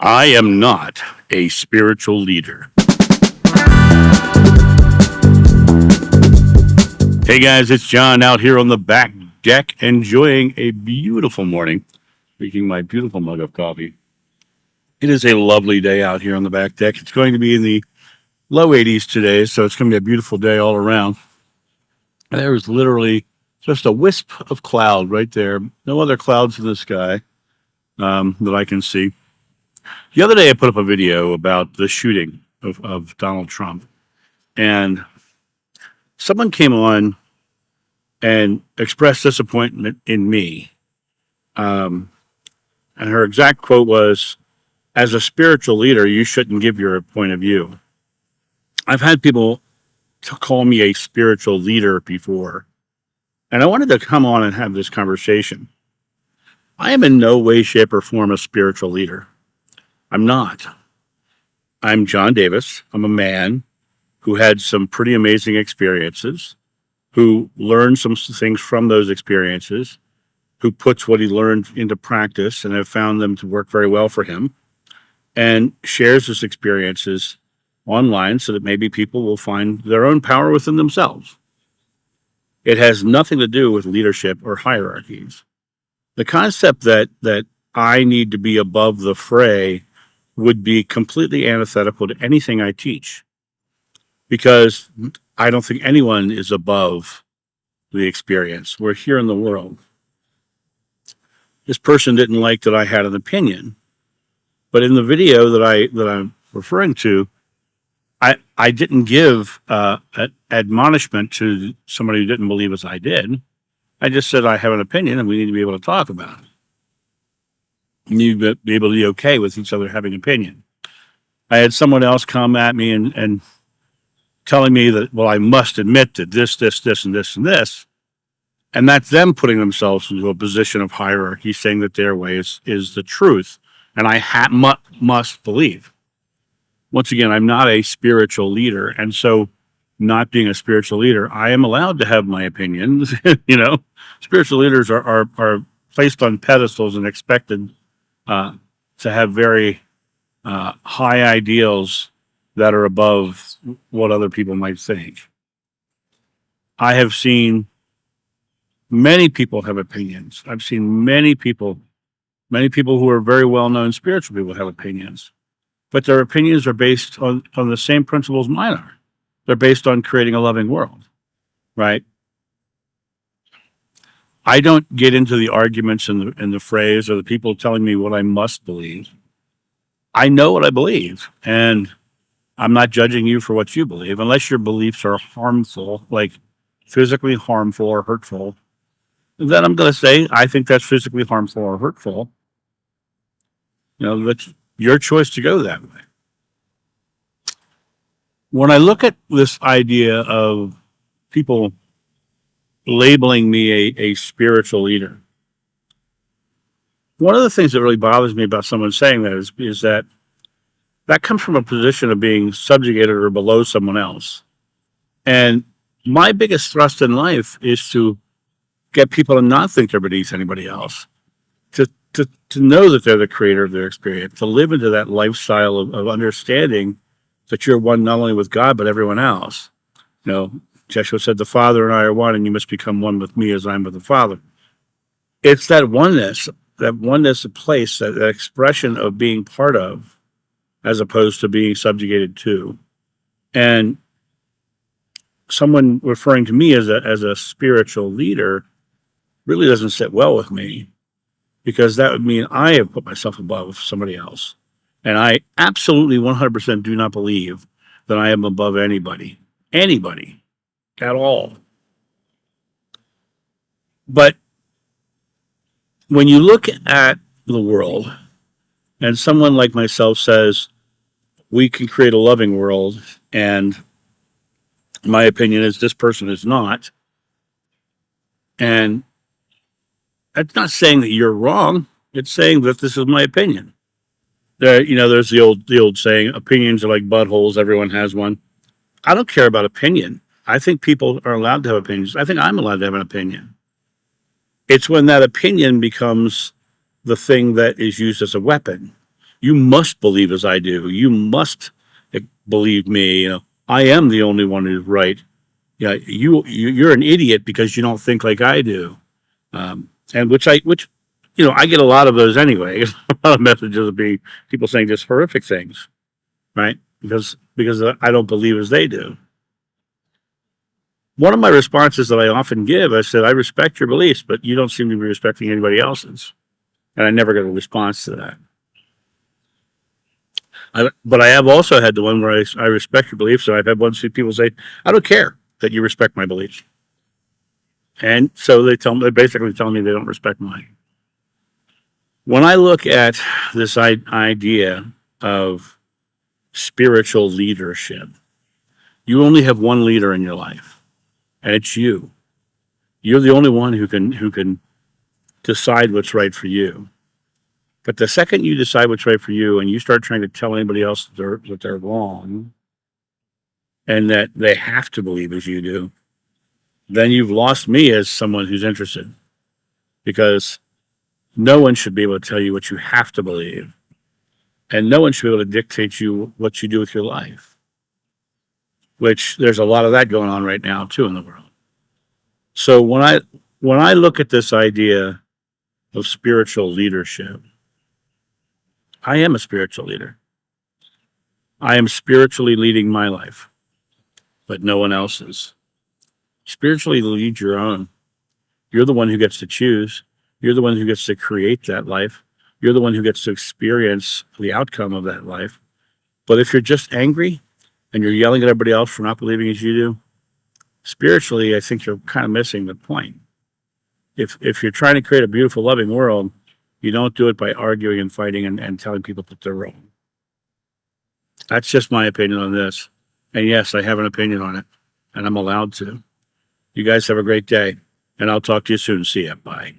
I am not a spiritual leader. Hey guys, it's John out here on the back deck enjoying a beautiful morning, drinking my beautiful mug of coffee. It is a lovely day out here on the back deck. It's going to be in the low 80s today, so it's going to be a beautiful day all around. There is literally just a wisp of cloud right there. No other clouds in the sky that I can see. The other day, I put up a video about the shooting of Donald Trump, and someone came on and expressed disappointment in me. And her exact quote was, "As a spiritual leader, you shouldn't give your point of view." I've had people call me a spiritual leader before, and I wanted to come on and have this conversation. I am in no way, shape, or form a spiritual leader. I'm not. I'm John Davis. I'm a man who had some pretty amazing experiences, who learned some things from those experiences, who puts what he learned into practice and have found them to work very well for him, and shares his experiences online so that maybe people will find their own power within themselves. It has nothing to do with leadership or hierarchies. The concept that I need to be above the fray would be completely antithetical to anything I teach, because I don't think anyone is above the experience. We're here in the world. This person didn't like that I had an opinion, but in the video that I'm referring to, I didn't give admonishment to somebody who didn't believe as I did. I just said I have an opinion and we need to be able to talk about it. You need to be able to be okay with each other having opinion. I had someone else come at me and telling me that, well, I must admit that this, and this. And that's them putting themselves into a position of hierarchy, saying that their way is the truth. And I must believe. Once again, I'm not a spiritual leader. And so, not being a spiritual leader, I am allowed to have my opinions. Spiritual leaders are placed on pedestals and expected to have very high ideals that are above what other people might think. I have seen many people have opinions. I've seen many people who are very well-known spiritual people have opinions, but their opinions are based on the same principles mine are. They're based on creating a loving world, right? I don't get into the arguments in the phrase or the people telling me what I must believe. I know what I believe, and I'm not judging you for what you believe, unless your beliefs are harmful, like physically harmful or hurtful. Then I'm going to say, I think that's physically harmful or hurtful. That's your choice to go that way. When I look at this idea of people labeling me a spiritual leader, one of the things that really bothers me about someone saying that is that comes from a position of being subjugated or below someone else. And my biggest thrust in life is to get people to not think they're beneath anybody else, to know that they're the creator of their experience, to live into that lifestyle of understanding that you're one not only with God, but everyone else. Joshua said, "The Father and I are one, and you must become one with me as I'm with the Father." It's that oneness of place, that expression of being part of, as opposed to being subjugated to. And someone referring to me as a spiritual leader really doesn't sit well with me, because that would mean I have put myself above somebody else. And I absolutely 100% do not believe that I am above anybody at all. But when you look at the world and someone like myself says, we can create a loving world, and my opinion is this person is not, and that's not saying that you're wrong. It's saying that this is my opinion. There's the old saying, opinions are like buttholes. Everyone has one. I don't care about opinion. I think people are allowed to have opinions. I think I'm allowed to have an opinion. It's when that opinion becomes the thing that is used as a weapon, You must believe as I do. You must believe me. I am the only one who's right. Yeah, you're an idiot because you don't think like I do. And which I get a lot of those anyway. A lot of messages of people saying just horrific things, right? Because I don't believe as they do. One of my responses that I often give, I said, I respect your beliefs, but you don't seem to be respecting anybody else's. And I never get a response to that. But I have also had the one where I respect your beliefs, and I've had people say, I don't care that you respect my beliefs. And so they basically tell me they don't respect mine. When I look at this idea of spiritual leadership, you only have one leader in your life, and it's you. You're the only one who can decide what's right for you. But the second you decide what's right for you and you start trying to tell anybody else that they're wrong and that they have to believe as you do, then you've lost me as someone who's interested. Because no one should be able to tell you what you have to believe. And no one should be able to dictate you what you do with your life. Which there's a lot of that going on right now too in the world. So when I look at this idea of spiritual leadership, I am a spiritual leader. I am spiritually leading my life, but no one else's. Spiritually lead your own. You're the one who gets to choose. You're the one who gets to create that life. You're the one who gets to experience the outcome of that life. But if you're just angry and you're yelling at everybody else for not believing as you do, spiritually, I think you're kind of missing the point. If you're trying to create a beautiful, loving world, you don't do it by arguing and fighting and telling people that they're wrong. That's just my opinion on this. And yes, I have an opinion on it, and I'm allowed to. You guys have a great day, and I'll talk to you soon. See ya. Bye.